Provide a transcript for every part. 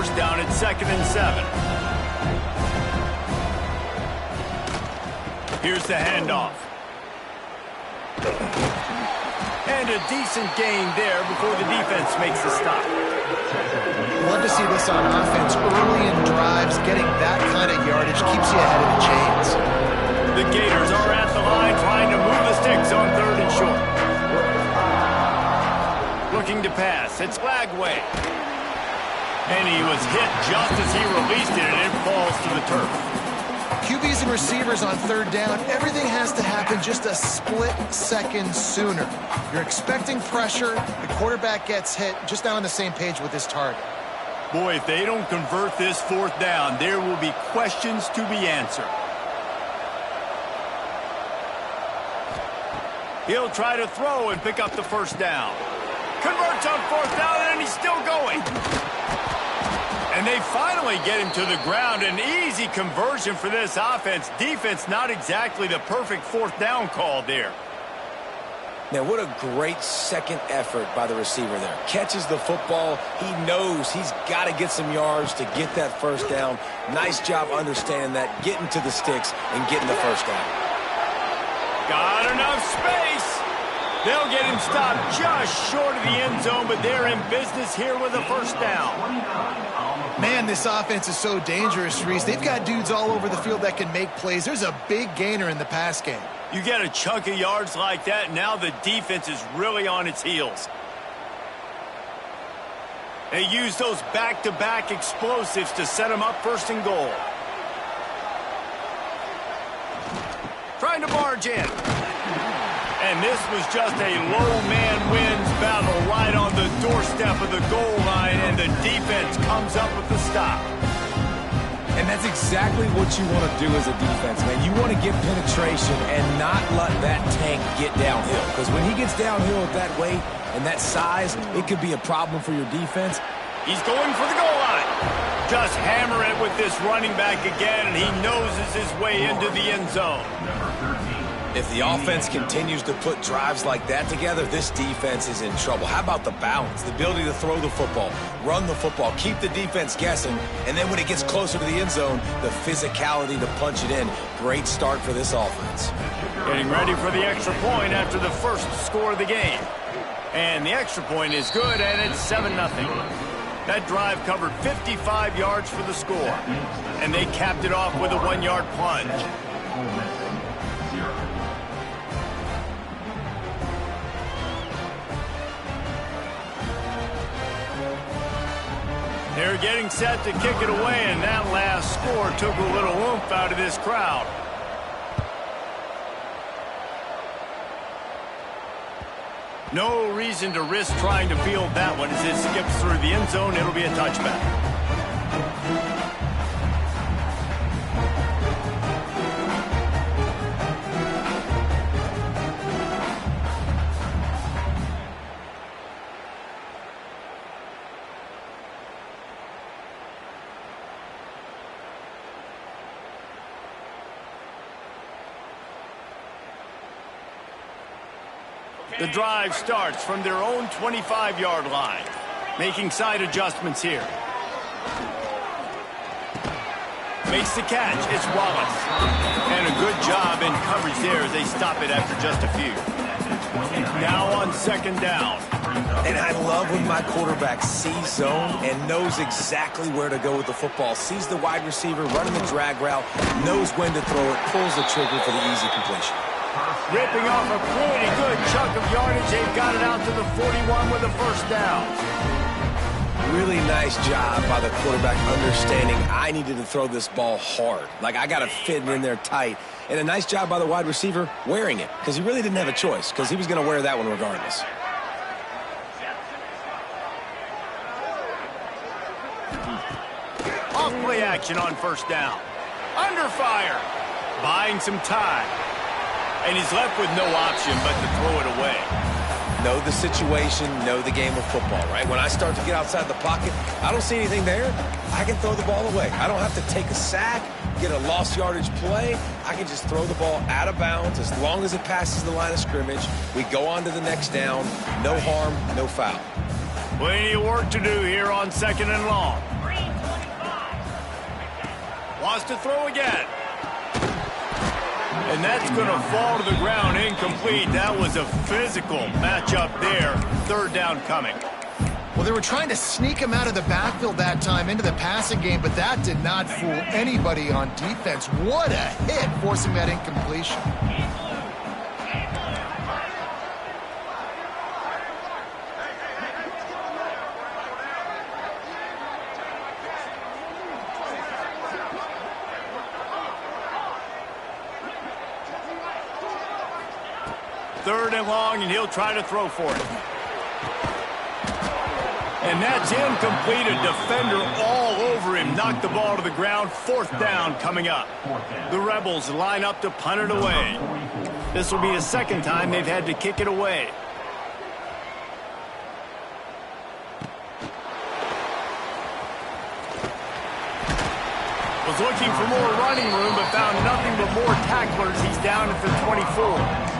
first down at 2nd and 7. Here's the handoff. And a decent gain there before the defense makes the stop. Love to see this on offense. Early in drives, getting that kind of yardage keeps you ahead of the chains. The Gators are at the line trying to move the sticks on 3rd and short. Looking to pass. It's Lagway. And he was hit just as he released it, and it falls to the turf. QBs and receivers on 3rd down, everything has to happen just a split second sooner. You're expecting pressure, the quarterback gets hit, just not on the same page with his target. Boy, if they don't convert this 4th down, there will be questions to be answered. He'll try to throw and pick up the 1st down. Converts on 4th down, and he's still going. And they finally get him to the ground. An easy conversion for this offense. Defense, not exactly the perfect 4th down call there. Now, what a great second effort by the receiver there. Catches the football. He knows he's got to get some yards to get that 1st down. Nice job understanding that, getting to the sticks and getting the 1st down. Got enough space. They'll get him stopped just short of the end zone, but they're in business here with a 1st down. Man, this offense is so dangerous, Reese. They've got dudes all over the field that can make plays. There's a big gainer in the pass game. You get a chunk of yards like that, now the defense is really on its heels. They use those back-to-back explosives to set them up 1st and goal. Trying to barge in. And this was just a low man wins battle right on the doorstep of the goal line, and the defense comes up with the stop. And that's exactly what you want to do as a defense, man. You want to get penetration and not let that tank get downhill. Because when he gets downhill at that weight and that size, it could be a problem for your defense. He's going for the goal line. Just hammer it with this running back again, and he noses his way into the end zone. If the offense continues to put drives like that together, this defense is in trouble. How about the balance, the ability to throw the football, run the football, keep the defense guessing, and then when it gets closer to the end zone, the physicality to punch it in. Great start for this offense. Getting ready for the extra point after the 1st score of the game. And the extra point is good, and it's 7-0. That drive covered 55 yards for the score. And they capped it off with a 1-yard plunge. They're getting set to kick it away, and that last score took a little oomph out of this crowd. No reason to risk trying to field that one. As it skips through the end zone, it'll be a touchback. The drive starts from their own 25-yard line. Making side adjustments here. Makes the catch. It's Wallace. And a good job in coverage there as they stop it after just a few. Now on 2nd down. And I love when my quarterback sees zone and knows exactly where to go with the football. Sees the wide receiver running the drag route, knows when to throw it, pulls the trigger for the easy completion. Ripping off a pretty good chunk of yardage. They've got it out to the 41 with a 1st down. Really nice job by the quarterback understanding I needed to throw this ball hard. Like, I got to fit it in there tight. And a nice job by the wide receiver wearing it, because he really didn't have a choice, because he was going to wear that one regardless. Off play action on 1st down. Under fire. Buying some time. And he's left with no option but to throw it away. Know the situation, know the game of football, right? When I start to get outside the pocket, I don't see anything there. I can throw the ball away. I don't have to take a sack, get a lost yardage play. I can just throw the ball out of bounds as long as it passes the line of scrimmage. We go on to the next down. No harm, no foul. Plenty of work to do here on 2nd and long. Wants to throw again. And that's going to fall to the ground, incomplete. That was a physical matchup there. 3rd down coming. Well, they were trying to sneak him out of the backfield that time into the passing game, but that did not fool anybody on defense. What a hit, forcing that incompletion. Third and long, and he'll try to throw for it. And that's incomplete. A defender all over him. Knocked the ball to the ground. 4th down coming up. The Rebels line up to punt it away. This will be the 2nd time they've had to kick it away. Was looking for more running room, but found nothing but more tacklers. He's down at the 24.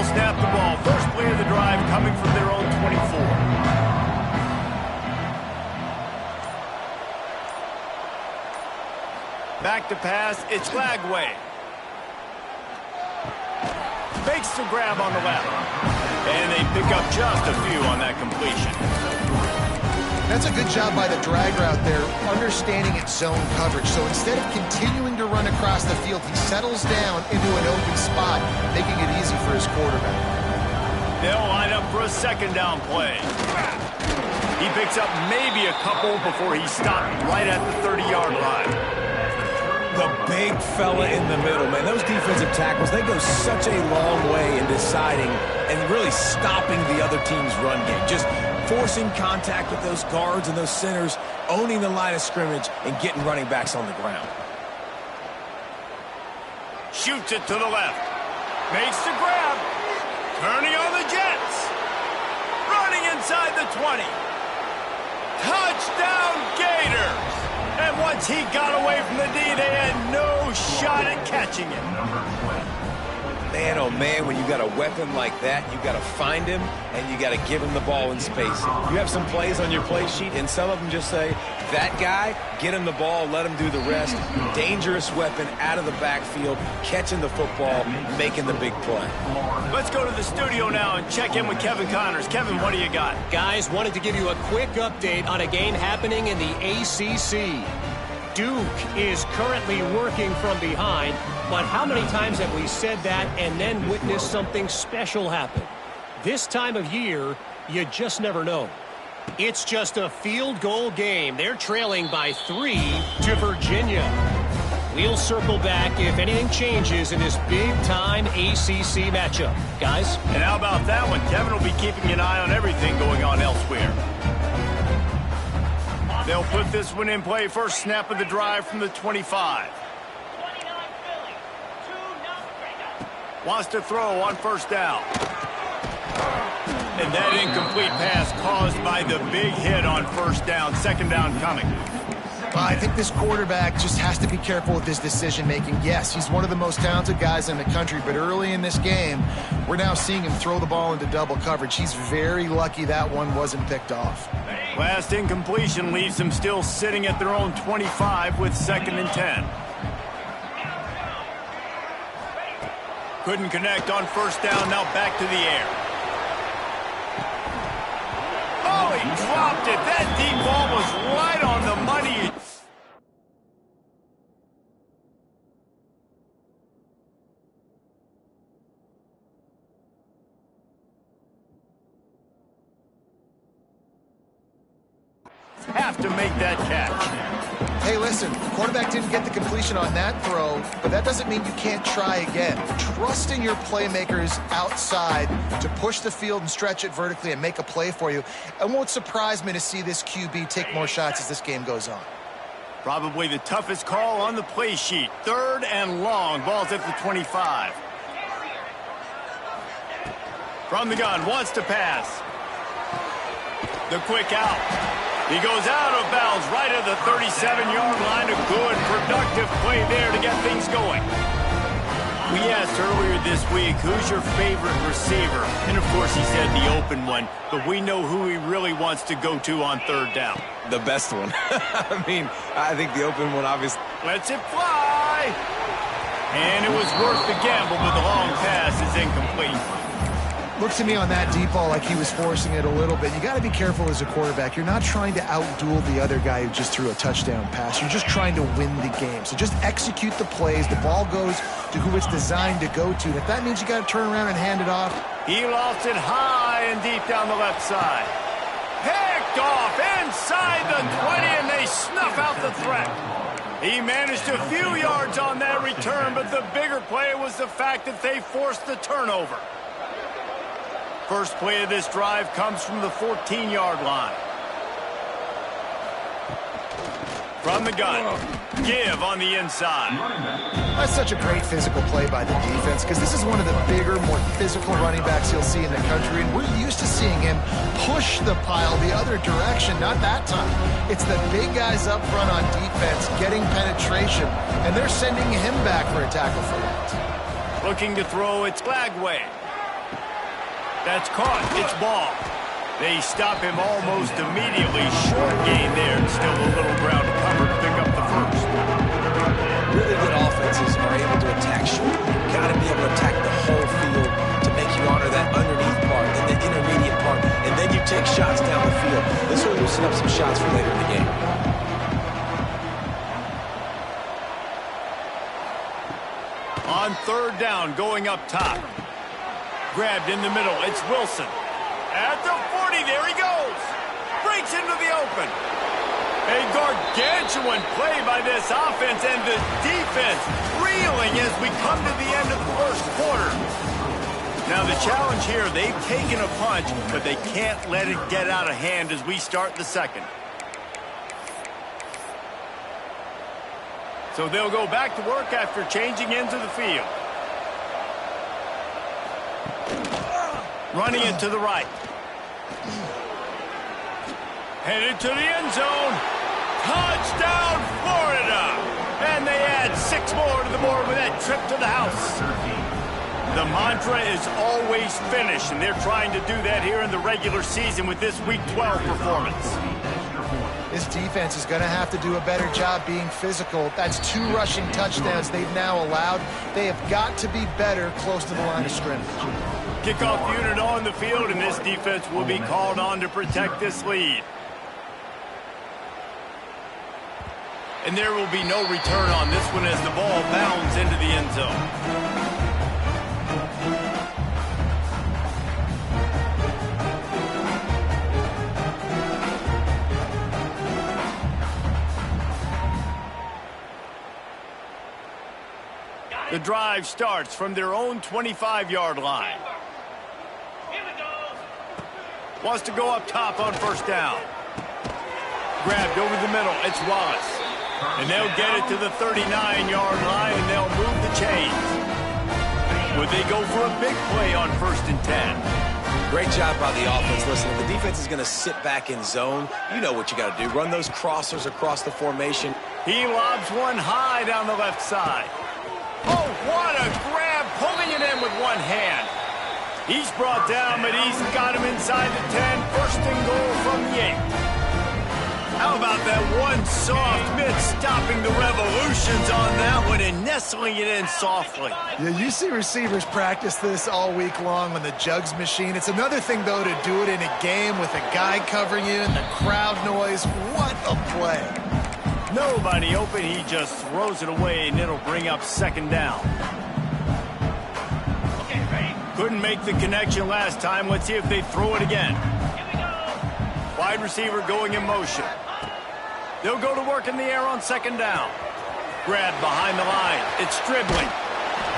Snap the ball. First play of the drive coming from their own 24. Back to pass. It's Lagway. Fakes the grab on the left. And they pick up just a few on that completion. That's a good job by the drag route there, understanding its zone coverage. So instead of continuing to run across the field, he settles down into an open spot, making it easy for his quarterback. They'll line up for a 2nd down play. He picks up maybe a couple before he's stopped right at the 30-yard line. The big fella in the middle, man. Those defensive tackles, they go such a long way in deciding and really stopping the other team's run game. Just forcing contact with those guards and those centers, owning the line of scrimmage, and getting running backs on the ground. Shoots it to the left. Makes the grab. Turning on the Jets. Running inside the 20. Touchdown Gators. And once he got away from the D, they had no shot at catching him. Man, oh man, when you got a weapon like that, you got to find him and you got to give him the ball in space. You have some plays on your play sheet, and some of them just say, that guy, get him the ball, let him do the rest. Dangerous weapon out of the backfield, catching the football, making the big play. Let's go to the studio now and check in with Kevin Connors. Kevin, what do you got? Guys, wanted to give you a quick update on a game happening in the ACC. Duke is currently working from behind, but how many times have we said that and then witnessed something special happen? This time of year, you just never know. It's just a field goal game. They're trailing by 3 to Virginia. We'll circle back if anything changes in this big-time ACC matchup. Guys? And how about that one? Kevin will be keeping an eye on everything going on elsewhere. They'll put this one in play. First snap of the drive from the 25. Wants to throw on 1st down. And that incomplete pass caused by the big hit on 1st down. 2nd down coming. I think this quarterback just has to be careful with his decision-making. Yes, he's one of the most talented guys in the country, but early in this game, we're now seeing him throw the ball into double coverage. He's very lucky that one wasn't picked off. Last incompletion leaves them still sitting at their own 25 with 2nd and 10. Couldn't connect on 1st down, now back to the air. Oh, he dropped it. That deep ball was right on the money. Have to make that catch. Hey, listen, the quarterback didn't get the completion on that throw, but that doesn't mean you can't try again. Trust in your playmakers outside to push the field and stretch it vertically and make a play for you. It won't surprise me to see this QB take more shots as this game goes on. Probably the toughest call on the play sheet. 3rd and long. Ball's at the 25. From the gun, wants to pass. The quick out. He goes out of bounds right at the 37-yard line. A good, productive play there to get things going. We asked earlier this week, who's your favorite receiver? And, of course, he said the open one. But we know who he really wants to go to on third down. The best one. I mean, I think the open one, obviously. Lets it fly. And it was worth the gamble, but the long pass is incomplete. Looks to me on that deep ball like he was forcing it a little bit. You got to be careful as a quarterback. You're not trying to outduel the other guy who just threw a touchdown pass. You're just trying to win the game. So just execute the plays. The ball goes to who it's designed to go to. And if that means you got to turn around and hand it off. He lost it high and deep down the left side. Picked off inside the 20, and they snuff out the threat. He managed a few yards on that return, but the bigger play was the fact that they forced the turnover. First play of this drive comes from the 14-yard line. From the gun, give on the inside. That's such a great physical play by the defense because this is one of the bigger, more physical running backs you'll see in the country, and we're used to seeing him push the pile the other direction. Not that time. It's the big guys up front on defense getting penetration, and they're sending him back for a tackle for that. Looking to throw, it's Flagway. That's caught. It's ball. They stop him almost immediately. Short gain there, and still a little ground to cover to pick up the first. Really good offenses are able to attack short. You've got to be able to attack the whole field to make you honor that underneath part, then the intermediate part, and then you take shots down the field. This will loosen up some shots for later in the game. On third down, going up top. Grabbed in the middle. It's Wilson. At the 40, there he goes. Breaks into the open. A gargantuan play by this offense, and the defense reeling as we come to the end of the first quarter. Now the challenge here, they've taken a punch, but they can't let it get out of hand as we start the second. So they'll go back to work after changing into the field. Running it to the right. Headed to the end zone. Touchdown, Florida! And they add 6 more to the board with that trip to the house. The mantra is always finish, and they're trying to do that here in the regular season with this Week 12 performance. This defense is going to have to do a better job being physical. That's 2 rushing touchdowns they've now allowed. They have got to be better close to the line of scrimmage. Kickoff unit on the field, and this defense will be called on to protect this lead. And there will be no return on this one as the ball bounds into the end zone. The drive starts from their own 25-yard line. Wants to go up top on first down. Grabbed over the middle. It's Wallace. And they'll get it to the 39-yard line, and they'll move the chains. Would they go for a big play on 1st and 10? Great job by the offense. Listen, if the defense is going to sit back in zone, you know what you got to do. Run those crossers across the formation. He lobs one high down the left side. Oh, what a grab, pulling it in with one hand. He's brought down, but he's got him inside the 10. 1st and goal from the 8. How about that one soft mitt stopping the revolutions on that one and nestling it in softly? Yeah, you see receivers practice this all week long on the jugs machine. It's another thing, though, to do it in a game with a guy covering you and the crowd noise. What a play. Nobody open. He just throws it away, and it'll bring up 2nd down. Okay, ready? Couldn't make the connection last time. Let's see if they throw it again. Here we go. Wide receiver going in motion. They'll go to work in the air on 2nd down. Grabbed behind the line. It's dribbling.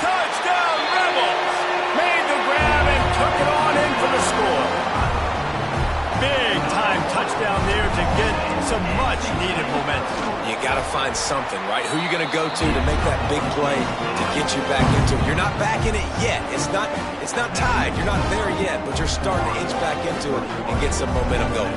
Touchdown, Rebels! Made the grab and took it on in for the score. Big-time touchdown there to get some much-needed momentum. You got to find something, right? Who are you going to go to make that big play to get you back into it? You're not back in it yet. It's not tied. You're not there yet, but you're starting to inch back into it and get some momentum going.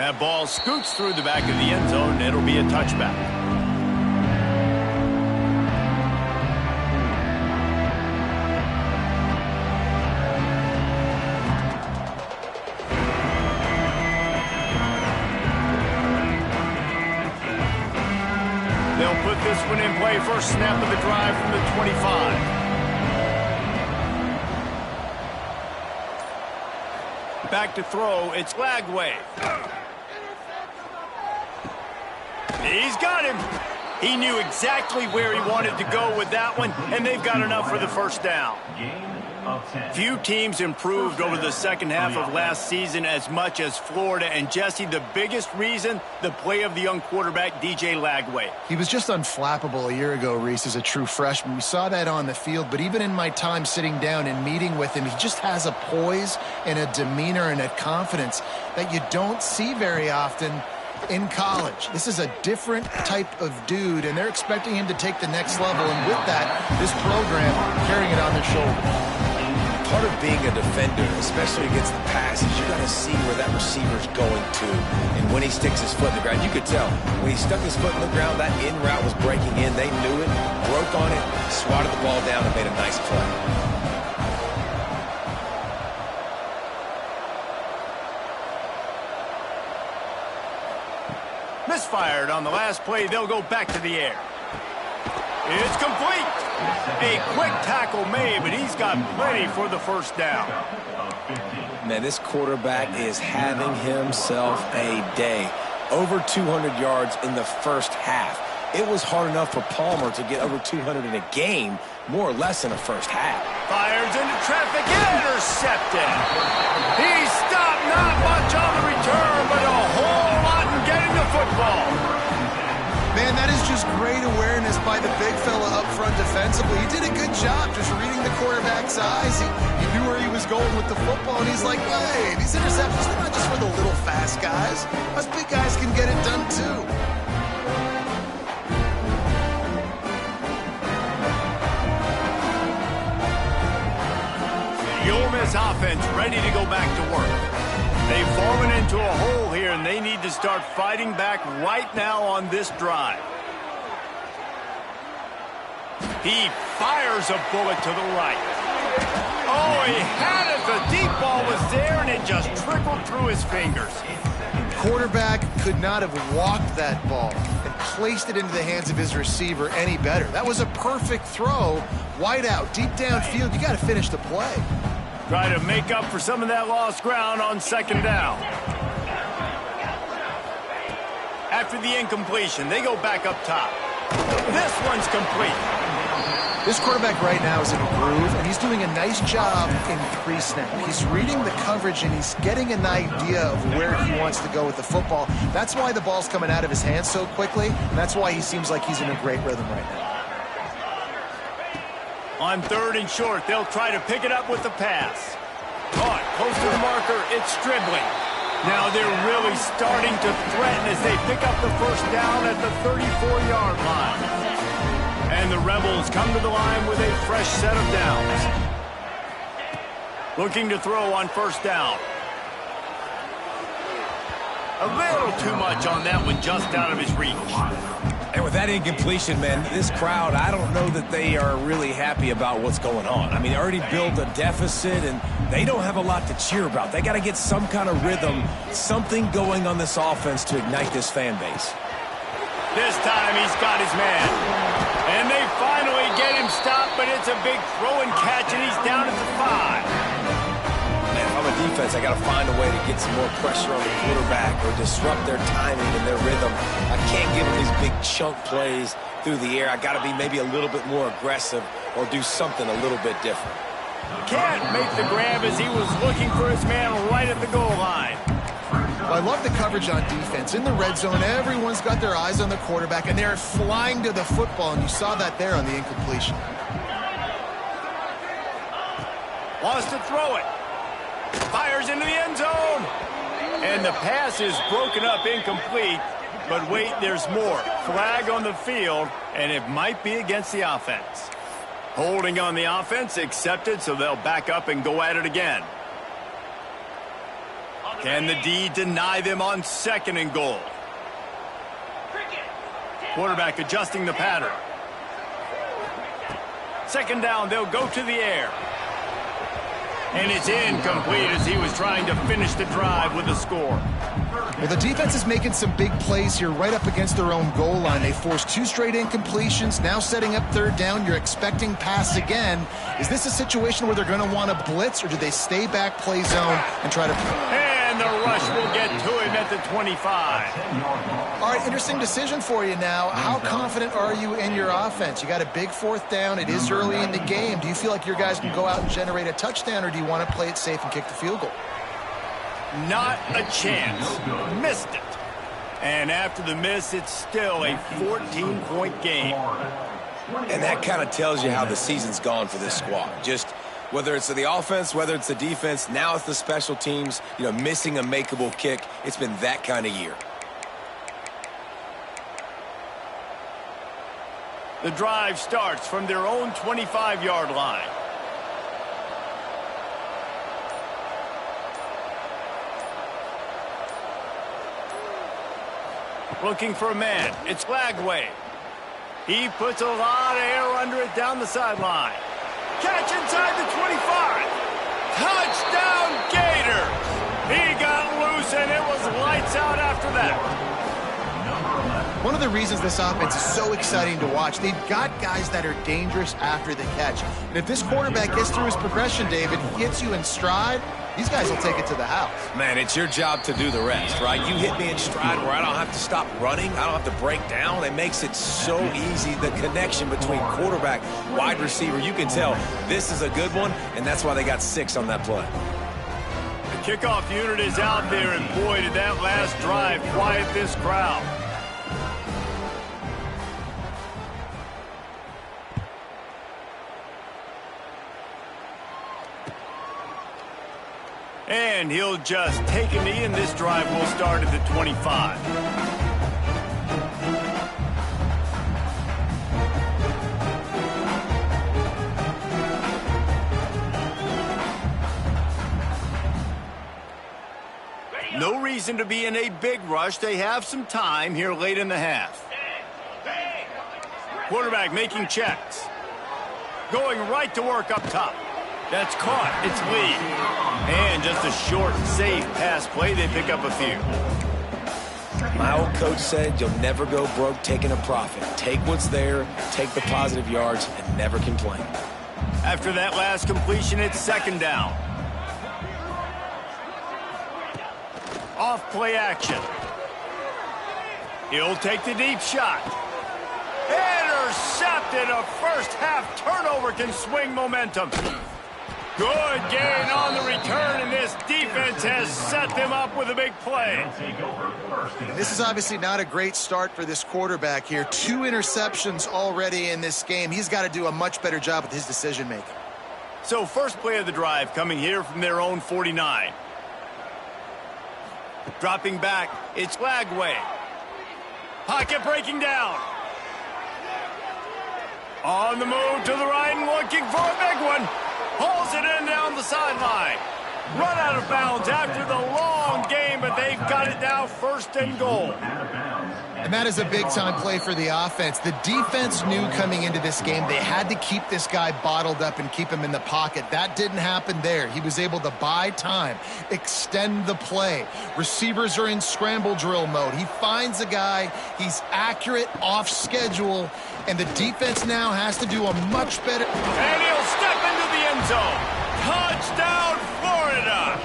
That ball scoots through the back of the end zone, and it'll be a touchback. They'll put this one in play. First snap of the drive from the 25. Back to throw, it's Lagway. He's got him. He knew exactly where he wanted to go with that one, and they've got enough for the first down. Few teams improved over the second half of last season as much as Florida. And, Jesse, the biggest reason, the play of the young quarterback, DJ Lagway. He was just unflappable a year ago, Reese, as a true freshman. We saw that on the field, but even in my time sitting down and meeting with him, he just has a poise and a demeanor and a confidence that you don't see very often in college. This is a different type of dude, and they're expecting him to take the next level. And with that, this program carrying it on their shoulders. Part of being a defender, especially against the pass, is you got to see where that receiver's going to. And when he sticks his foot in the ground, you could tell. When he stuck his foot in the ground, that in route was breaking in. They knew it, broke on it, swatted the ball down, and made a nice play. Misfired on the last play. They'll go back to the air. It's complete. A quick tackle made, but he's got plenty for the first down. Man, this quarterback is having himself a day. Over 200 yards in the first half. It was hard enough for Palmer to get over 200 in a game, more or less in the first half. Fires into traffic, intercepted. He stopped, not much on the return, but a whole lot in getting the football. Man, that is just great awareness by the big fella up front defensively. He did a good job just reading the quarterback's eyes. He knew where he was going with the football, and he's like, hey, these interceptions, they're not just for the little fast guys. Us big guys can get it done too. The Ole Miss offense ready to go back to work. They've fallen into a hole here, and they need to start fighting back right now on this drive. He fires a bullet to the right. Oh, he had it. The deep ball was there, and it just trickled through his fingers. Quarterback could not have walked that ball and placed it into the hands of his receiver any better. That was a perfect throw. Wide out, deep downfield. You got to finish the play. Try to make up for some of that lost ground on second down. After the incompletion, they go back up top. This one's complete. This quarterback right now is in a groove, and he's doing a nice job in pre-snap. He's reading the coverage, and he's getting an idea of where he wants to go with the football. That's why the ball's coming out of his hands so quickly, and that's why he seems like he's in a great rhythm right now. On third and short, they'll try to pick it up with the pass. Caught close to the marker, it's Stribling. Now they're really starting to threaten as they pick up the first down at the 34-yard line. And the Rebels come to the line with a fresh set of downs. Looking to throw on first down. A little too much on that one, just out of his reach. And with that incompletion, man, this crowd, I don't know that they are really happy about what's going on. I mean, they already built a deficit, and they don't have a lot to cheer about. They got to get some kind of rhythm, something going on this offense to ignite this fan base. This time he's got his man. And they finally get him stopped, but it's a big throw and catch, and he's down at the 5. Man, if I'm a defense, I got to find a way to get some more pressure on the quarterback or disrupt their timing and their rhythm. I can't give them these big chunk plays through the air. I got to be maybe a little bit more aggressive or do something a little bit different. Can't make the grab as he was looking for his man right at the goal line. Well, I love the coverage on defense. In the red zone, everyone's got their eyes on the quarterback, and they're flying to the football, and you saw that there on the incompletion. Wants to throw it. Fires into the end zone. And the pass is broken up, incomplete. But wait, there's more. Flag on the field, and it might be against the offense. Holding on the offense, accepted, so they'll back up and go at it again. Can the D deny them on 2nd and goal? Quarterback adjusting the pattern. 2nd down, they'll go to the air. And it's incomplete as he was trying to finish the drive with a score. Well, the defense is making some big plays here right up against their own goal line. They forced 2 straight incompletions, now setting up 3rd down. You're expecting pass again. Is this a situation where they're going to want to blitz, or do they stay back, play zone, and try to... And the rush will get to him at the 25. All right, interesting decision for you now. How confident are you in your offense? You got a big 4th down. It is early in the game. Do you feel like your guys can go out and generate a touchdown, or do you want to play it safe and kick the field goal? Not a chance. Missed it. And after the miss, it's still a 14-point game. And that kind of tells you how the season's gone for this squad. Just whether it's the offense, whether it's the defense, now it's the special teams, missing a makeable kick. It's been that kind of year. The drive starts from their own 25-yard line. Looking for a man. It's Lagway. He puts a lot of air under it down the sideline. Catch inside the 25. Touchdown, Gators. He got loose, and it was lights out after that. One of the reasons this offense is so exciting to watch, they've got guys that are dangerous after the catch. And if this quarterback gets through his progression, David, hits you in stride, these guys will take it to the house. Man, it's your job to do the rest, right? You hit me in stride where I don't have to stop running. I don't have to break down. It makes it so easy. The connection between quarterback, wide receiver, you can tell this is a good one, and that's why they got 6 on that play. The kickoff unit is out there, and boy, did that last drive quiet this crowd. And he'll just take a knee, and this drive will start at the 25. No reason to be in a big rush. They have some time here late in the half. Quarterback making checks. Going right to work up top. That's caught. It's Lee. And just a short, safe pass play. They pick up a few. My old coach said you'll never go broke taking a profit. Take what's there, take the positive yards, and never complain. After that last completion, it's 2nd down. Off play action. He'll take the deep shot. Intercepted. A first half turnover can swing momentum. Good gain on the return, and this defense has set them up with a big play. This is obviously not a great start for this quarterback here. 2 interceptions already in this game. He's got to do a much better job with his decision-making. So first play of the drive coming here from their own 49. Dropping back, it's Lagway. Pocket breaking down. On the move to the right and looking for a big one. Pulls it in down the sideline. Run out of bounds after the long game, but they've got it now 1st and goal. And that is a big-time play for the offense. The defense knew coming into this game they had to keep this guy bottled up and keep him in the pocket. That didn't happen there. He was able to buy time, extend the play. Receivers are in scramble drill mode. He finds a guy. He's accurate, off schedule, and the defense now has to do a much better... And he'll step into the end zone. Touchdown, Florida!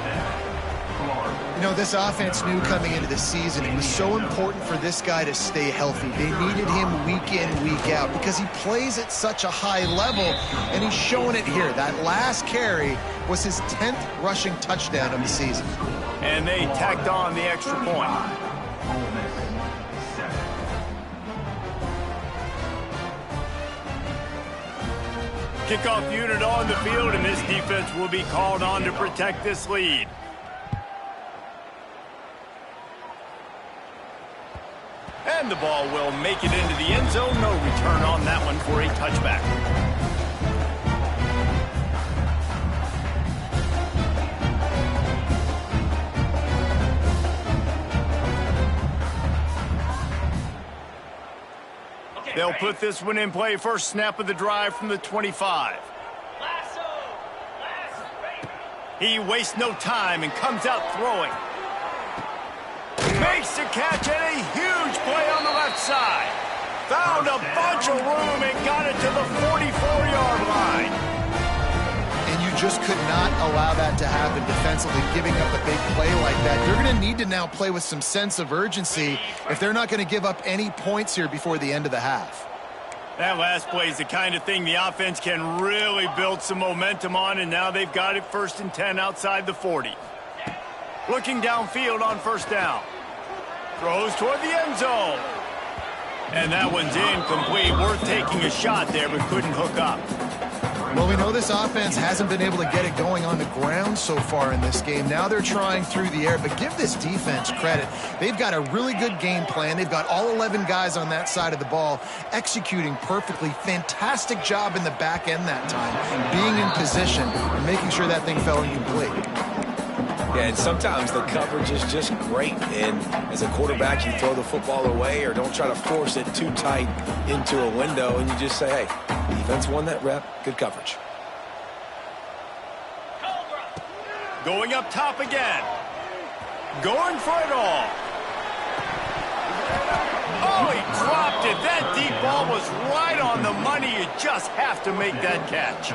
You know, this offense knew coming into the season it was so important for this guy to stay healthy. They needed him week in, week out because he plays at such a high level, and he's showing it here. That last carry was his 10th rushing touchdown of the season. And they tacked on the extra point. Kickoff unit on the field, and this defense will be called on to protect this lead. And the ball will make it into the end zone. No return on that one for a touchback. They'll put this one in play. First snap of the drive from the 25. He wastes no time and comes out throwing. Makes the catch and a huge play on the left side. Found a bunch of room and got it to the 44-yard line. And you just could not allow that to happen defensively, giving up a big play like that. You're going to need to now play with some sense of urgency if they're not going to give up any points here before the end of the half. That last play is the kind of thing the offense can really build some momentum on, and now they've got it 1st and 10 outside the 40. Looking downfield on first down. Throws toward the end zone. And that one's incomplete. Worth taking a shot there, but couldn't hook up. Well, we know this offense hasn't been able to get it going on the ground so far in this game. Now they're trying through the air, but give this defense credit. They've got a really good game plan. They've got all 11 guys on that side of the ball executing perfectly. Fantastic job in the back end that time, being in position and making sure that thing fell incomplete. Yeah, and sometimes the coverage is just great. And as a quarterback, you throw the football away or don't try to force it too tight into a window, and you just say, hey, defense won that rep. Good coverage. Going up top again. Going for it all. Oh, he dropped it. That deep ball was right on the money. You just have to make that catch.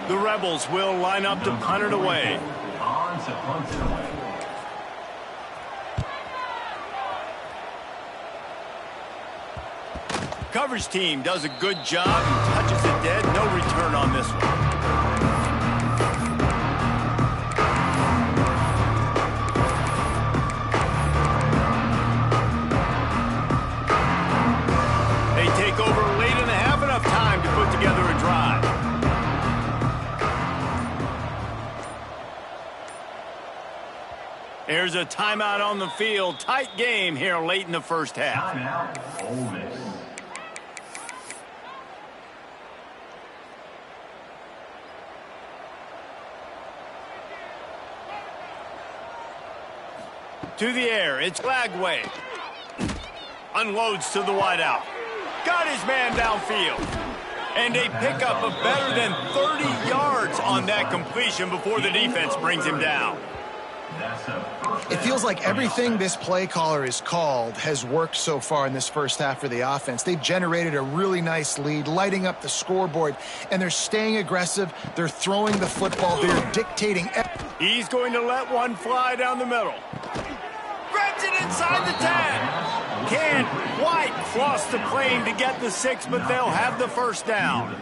The Rebels will line up to punt it away. Coverage team does a good job and touches it dead. No return on this one. They take over late in the half, enough time to put together a drive. There's a timeout on the field. Tight game here late in the first half. Timeout, Ole Miss. To the air, it's Lagway. Unloads to the wideout. Got his man downfield. And a pickup of better than 30 yards on that completion before the defense brings him down. It feels like everything this play caller has called has worked so far in this first half for the offense. They've generated a really nice lead, lighting up the scoreboard, and they're staying aggressive. They're throwing the football. They're dictating. He's going to let one fly down the middle. Grabs it inside the 10. Can't quite cross the plane to get the 6, but they'll have the first down.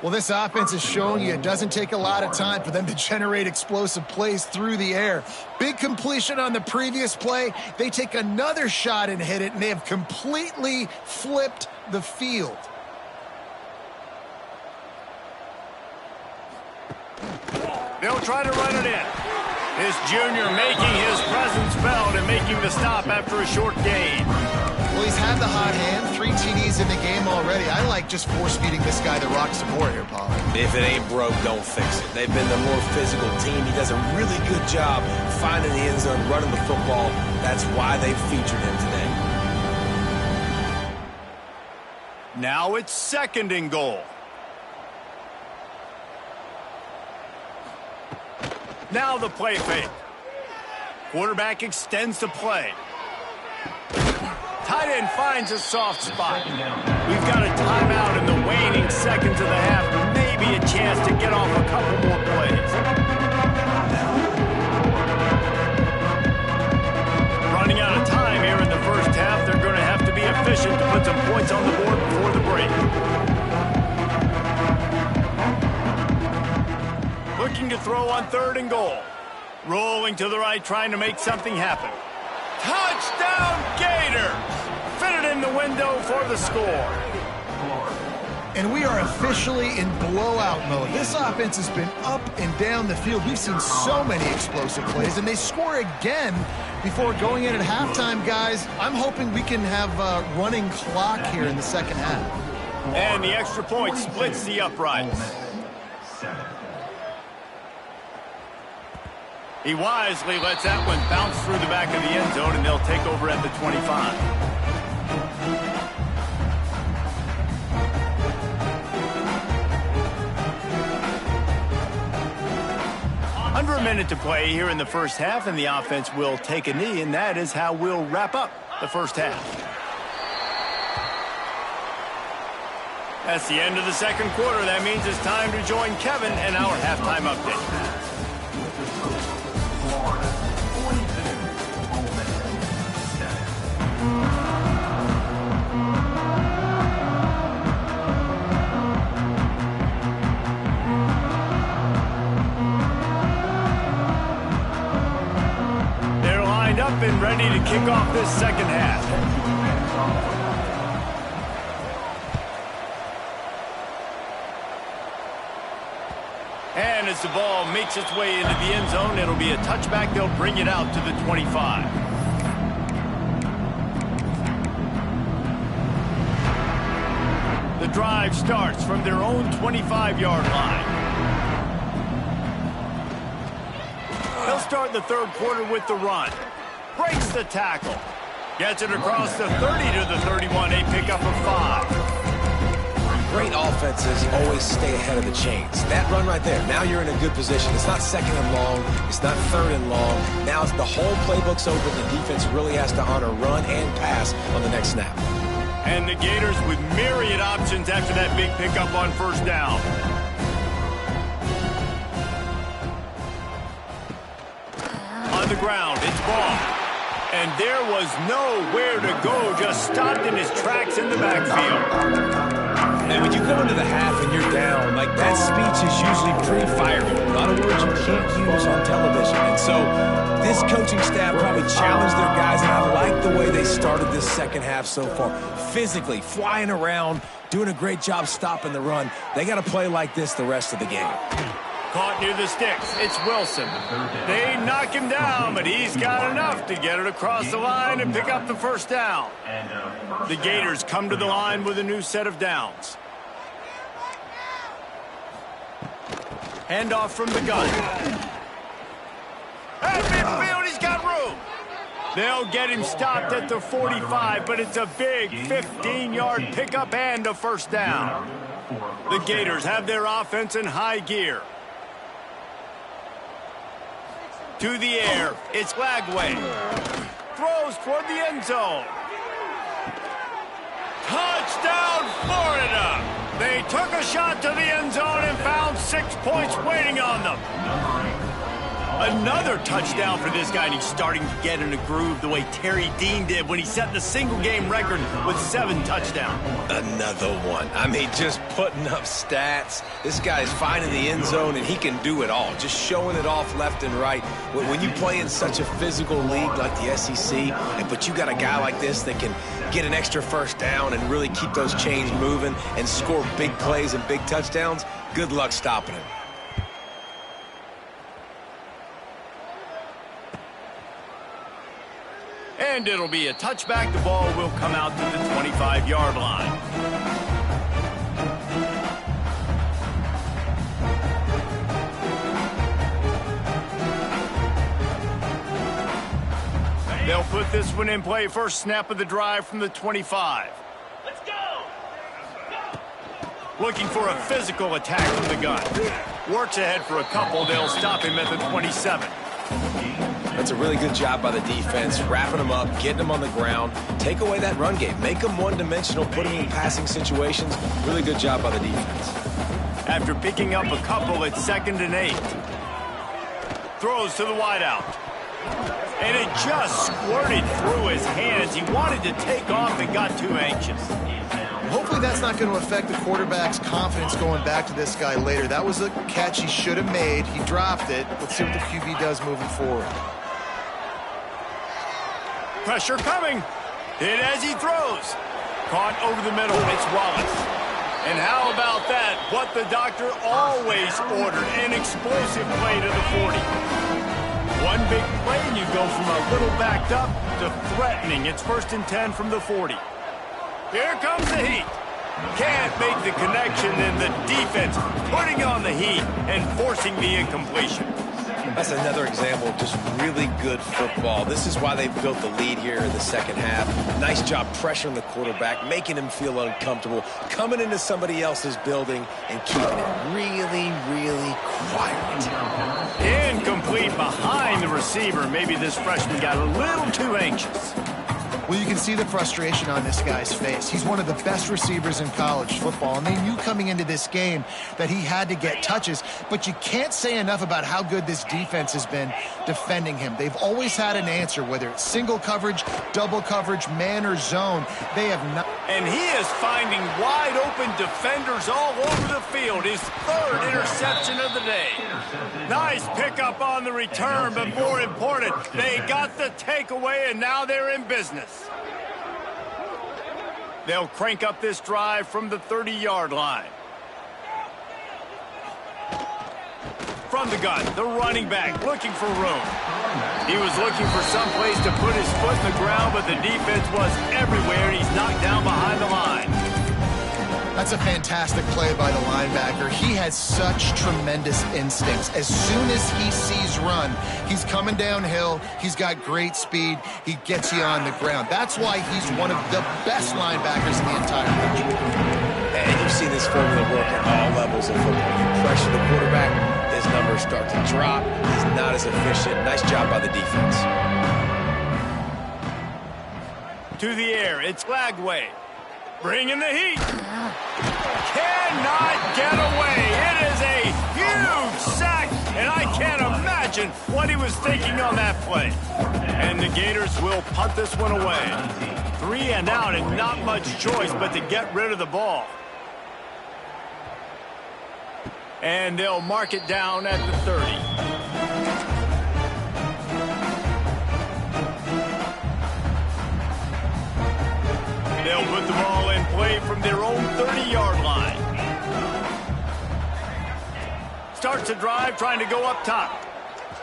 Well, this offense is showing you it doesn't take a lot of time for them to generate explosive plays through the air. Big completion on the previous play. They take another shot and hit it, and they have completely flipped the field. They'll try to run it in. This junior making his presence felt and making the stop after a short gain. Well, he's had the hot hand, 3 TDs in the game already. I like just force-feeding this guy the rock some more here, Paul. If it ain't broke, don't fix it. They've been the more physical team. He does a really good job finding the end zone, running the football. That's why they've featured him today. Now it's 2nd and goal. Now the play fake. Quarterback extends the play. Tight end finds a soft spot. We've got a timeout in the waning seconds of the half. Maybe a chance to get off a couple more plays. Running out of time here in the first half. They're going to have to be efficient to put some points on the board before the break. Looking to throw on 3rd and goal. Rolling to the right, trying to make something happen. Touchdown Gators! Fit it in the window for the score. And we are officially in blowout mode. This offense has been up and down the field. We've seen so many explosive plays, and they score again before going in at halftime, guys. I'm hoping we can have a running clock here in the second half. And the extra point splits the uprights. He wisely lets that one bounce through the back of the end zone, and they'll take over at the 25. Under a minute to play here in the first half, and the offense will take a knee, and that is how we'll wrap up the first half. That's the end of the second quarter. That means it's time to join Kevin and our halftime update. They're lined up and ready to kick off this second half. And as the ball makes its way into the end zone, it'll be a touchback. They'll bring it out to the 25. The drive starts from their own 25-yard line. They'll start the third quarter with the run. Breaks the tackle. Gets it across the 30 to the 31. A pickup of 5. Great offenses always stay ahead of the chains. That run right there, now you're in a good position. It's not second and long. It's not third and long. Now it's the whole playbook's open. The defense really has to honor run and pass on the next snap. And the Gators with myriad options after that big pickup on first down. On the ground, it's ball. And there was nowhere to go, just stopped in his tracks in the backfield. And when you go into the half and you're down, like that speech is usually pretty fiery. A lot of words you can't use on television. And so this coaching staff probably challenged their guys, and I like the way they started this second half so far. Physically, flying around, doing a great job stopping the run. They got to play like this the rest of the game. Caught near the sticks. It's Wilson. They knock him down, but he's got enough to get it across the line and pick up the first down. The Gators come to the line with a new set of downs. Handoff from the gun. At midfield, he's got room. They'll get him stopped at the 45, but it's a big 15-yard pickup and a first down. The Gators have their offense in high gear. To the air, it's Lagway. Throws toward the end zone. Touchdown, Florida! They took a shot to the end zone and found 6 points waiting on them. Another touchdown for this guy, and he's starting to get in a groove the way Terry Dean did when he set the single-game record with 7 touchdowns. Another one. I mean, just putting up stats. This guy's finding the end zone, and he can do it all, just showing it off left and right. When you play in such a physical league like the SEC, but you got a guy like this that can get an extra first down and really keep those chains moving and score big plays and big touchdowns, good luck stopping him. And it'll be a touchback. The ball will come out to the 25-yard line. They'll put this one in play. First snap of the drive from the 25. Let's go! Looking for a physical attack from the gun. Works ahead for a couple. They'll stop him at the 27. That's a really good job by the defense, wrapping them up, getting them on the ground, take away that run game, make them one-dimensional, put them in passing situations. Really good job by the defense. After picking up a couple, it's 2nd and 8. Throws to the wideout. And it just squirted through his hands. He wanted to take off and got too anxious. Hopefully that's not going to affect the quarterback's confidence going back to this guy later. That was a catch he should have made. He dropped it. Let's see what the QB does moving forward. Pressure coming. Hit as he throws. Caught over the middle. It's Wallace. And how about that? What the doctor always ordered. An explosive play to the 40. One big play and you go from a little backed up to threatening. It's 1st and 10 from the 40. Here comes the heat. Can't make the connection, and the defense putting on the heat and forcing the incompletion. That's another example of just really good football. This is why they built the lead here in the second half. Nice job pressuring the quarterback, making him feel uncomfortable, coming into somebody else's building and keeping it really, really quiet. Incomplete. receiver. Maybe this freshman got a little too anxious. Well, you can see the frustration on this guy's face. He's one of the best receivers in college football, and they knew coming into this game that he had to get touches, but you can't say enough about how good this defense has been defending him. They've always had an answer, whether it's single coverage, double coverage, man or zone. They have not. And he is finding wide open defenders all over the field. His third interception of the day. Nice pickup on the return, but more important, they got the takeaway, and now they're in business. They'll crank up this drive from the 30-yard line. From the gun, the running back looking for room. He was looking for some place to put his foot in the ground, but the defense was everywhere, and he's knocked down behind the line. That's a fantastic play by the linebacker. He has such tremendous instincts. As soon as he sees run, he's coming downhill. He's got great speed. He gets you on the ground. That's why he's one of the best linebackers in the entire country. And you've seen this formula work at all levels of football. You pressure the quarterback, his numbers start to drop. He's not as efficient. Nice job by the defense. To the air, it's Lagway. Bringing the heat. Cannot get away. It is a huge sack, and I can't imagine what he was thinking on that play. And the Gators will punt this one away. 3 and out, and not much choice but to get rid of the ball. And they'll mark it down at the 30. They'll put the ball in play from their own 30-yard line. Starts a drive trying to go up top.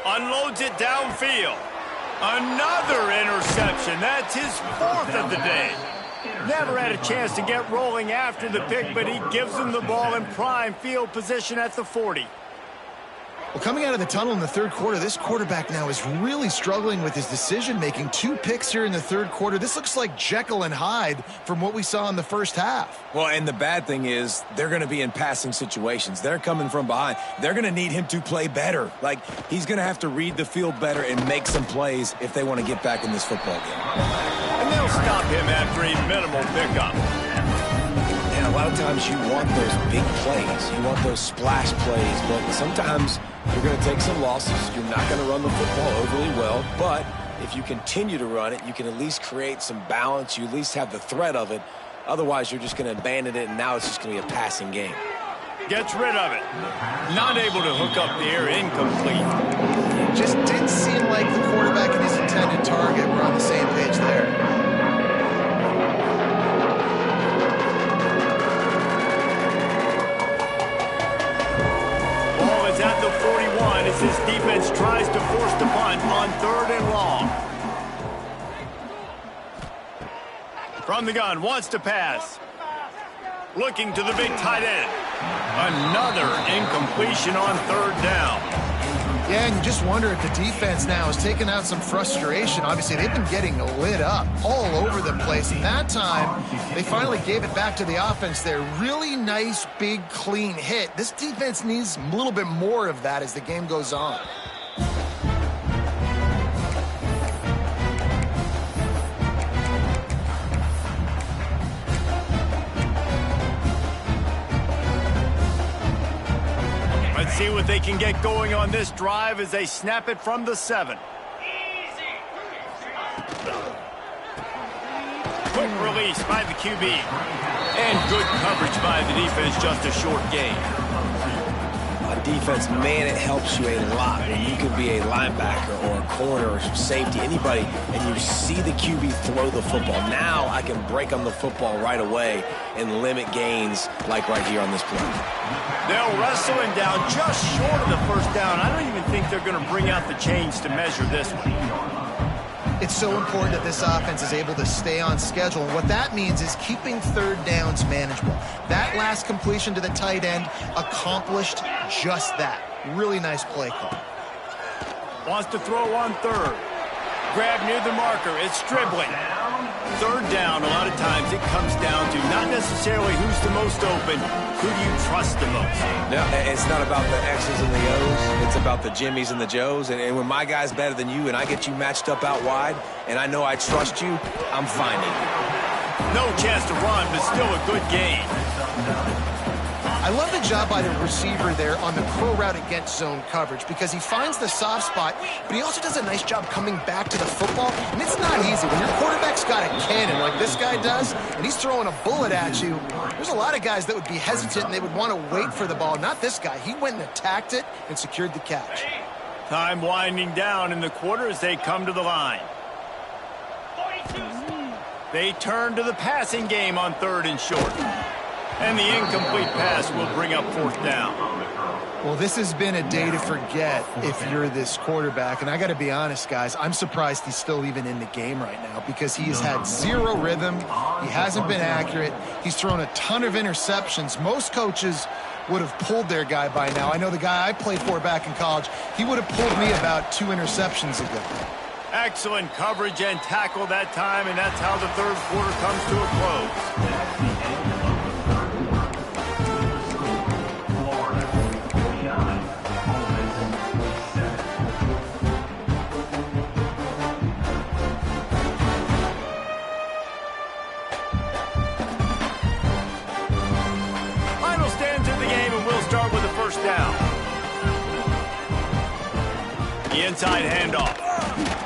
Unloads it downfield. Another interception. That's his 4th of the day. Never had a chance to get rolling after the pick, but he gives them the ball in prime field position at the 40. Well, coming out of the tunnel in the third quarter, this quarterback now is really struggling with his decision-making. 2 picks here in the third quarter. This looks like Jekyll and Hyde from what we saw in the first half. Well, and the bad thing is they're going to be in passing situations. They're coming from behind. They're going to need him to play better. Like, he's going to have to read the field better and make some plays if they want to get back in this football game. And they'll stop him after a minimal pickup. And a lot of times you want those big plays. You want those splash plays, but sometimes you're going to take some losses. You're not going to run the football overly well, but if you continue to run it, you can at least create some balance. You at least have the threat of it. Otherwise, you're just going to abandon it, and now it's just going to be a passing game. Gets rid of it. Not able to hook up the air, incomplete. Just didn't seem like the quarterback and his intended target were on the same page there. At the 41 as his defense tries to force the punt on 3rd and long. From the gun, wants to pass. Looking to the big tight end. Another incompletion on 3rd down. Yeah, and you just wonder if the defense now is taking out some frustration. Obviously, they've been getting lit up all over the place. And that time, they finally gave it back to the offense there. Really nice, big, clean hit. This defense needs a little bit more of that as the game goes on. Let's see what they can get going on this drive as they snap it from the 7. Quick release by the QB. And good coverage by the defense, just a short gain. On defense, man, it helps you a lot when you can be a linebacker or a corner or safety, anybody, and you see the QB throw the football. Now I can break on the football right away and limit gains like right here on this play. They'll wrestle him down just short of the first down. I don't even think they're going to bring out the chains to measure this one. It's so important that this offense is able to stay on schedule. And what that means is keeping 3rd downs manageable. That last completion to the tight end accomplished just that. Really nice play call. Wants to throw on 3rd. Grab near the marker. It's Stribling. Third down, a lot of times it comes down to not necessarily who's the most open, who do you trust the most? No, it's not about the X's and the O's. It's about the Jimmies and the Joes. And when my guy's better than you and I get you matched up out wide and I know I trust you, I'm finding you. No chance to run, but still a good gain. I love the job by the receiver there on the curl route against zone coverage because he finds the soft spot, but he also does a nice job coming back to the football, and it's not easy. When your quarterback's got a cannon like this guy does, and he's throwing a bullet at you, there's a lot of guys that would be hesitant and they would want to wait for the ball. Not this guy. He went and attacked it and secured the catch. Time winding down in the quarter as they come to the line. They turn to the passing game on 3rd and short. And the incomplete pass will bring up 4th down. Well, this has been a day to forget if you're this quarterback. And I got to be honest, guys, I'm surprised he's still even in the game right now because he has had zero rhythm. He hasn't been accurate. He's thrown a ton of interceptions. Most coaches would have pulled their guy by now. I know the guy I played for back in college, he would have pulled me about 2 interceptions ago. Excellent coverage and tackle that time, and that's how the 3rd quarter comes to a close. Final stands in the game, and we'll start with the 1st down. The inside handoff.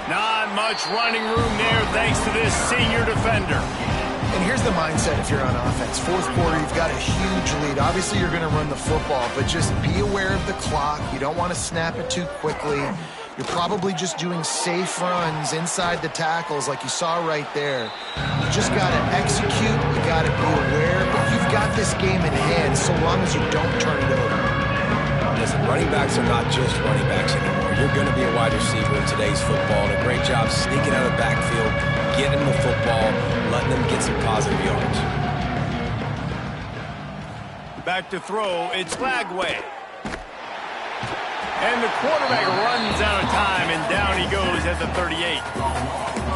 Not much running room there thanks to this senior defender. And here's the mindset if you're on offense. 4th quarter, you've got a huge lead. Obviously, you're going to run the football, but just be aware of the clock. You don't want to snap it too quickly. You're probably just doing safe runs inside the tackles like you saw right there. You just got to execute. You got to be aware. But you've got this game in hand so long as you don't turn it over. Listen, running backs are not just running backs anymore. You're going to be a wide receiver in today's football, and a great job sneaking out of the backfield, getting the football, letting them get some positive yards. Back to throw, it's Lagway. And the quarterback runs out of time, and down he goes at the 38.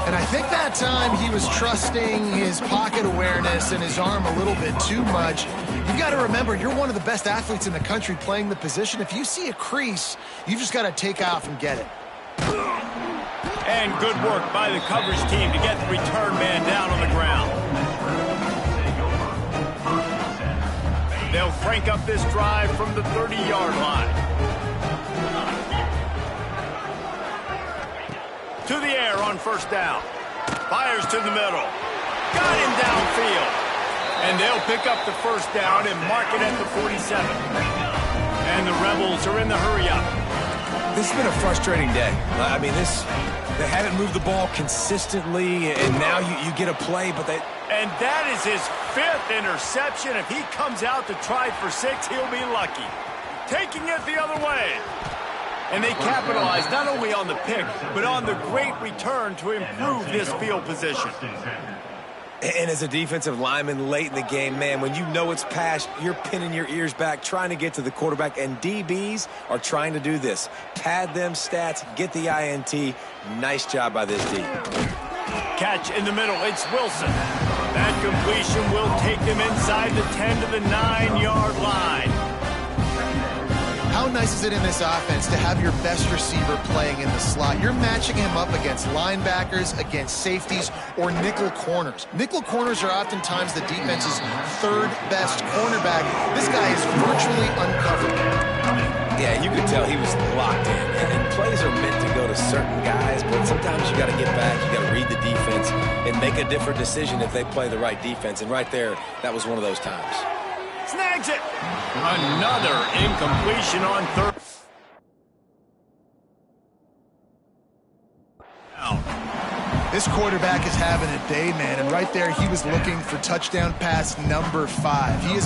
And I think that time he was trusting his pocket awareness and his arm a little bit too much. You've got to remember, you're one of the best athletes in the country playing the position. If you see a crease, you've just got to take off and get it. And good work by the coverage team to get the return man down on the ground. They'll crank up this drive from the 30-yard line. To the air on 1st down. Fires to the middle. Got him downfield. And they'll pick up the 1st down and mark it at the 47. And the Rebels are in the hurry-up. This has been a frustrating day. I mean, they haven't moved the ball consistently, and now you get a play, but they... And that is his 5th interception. If he comes out to try for 6, he'll be lucky. Taking it the other way. And they capitalize not only on the pick, but on the great return to improve this field position. And as a defensive lineman late in the game, man, when you know it's past, you're pinning your ears back, trying to get to the quarterback, and DBs are trying to do this. Pad them stats, get the INT. Nice job by this D. Catch in the middle, it's Wilson. That completion will take them inside the 10 to the 9-yard line. How nice is it in this offense to have your best receiver playing in the slot? You're matching him up against linebackers, against safeties, or nickel corners. Nickel corners are oftentimes the defense's 3rd best cornerback. This guy is virtually uncovered. Yeah, you could tell he was locked in. And plays are meant to go to certain guys, but sometimes you got to get back, you got to read the defense, and make a different decision if they play the right defense. And right there, that was one of those times. Snags it. Another incompletion on 3rd. This quarterback is having a day, man. And right there, he was looking for touchdown pass number 5. He is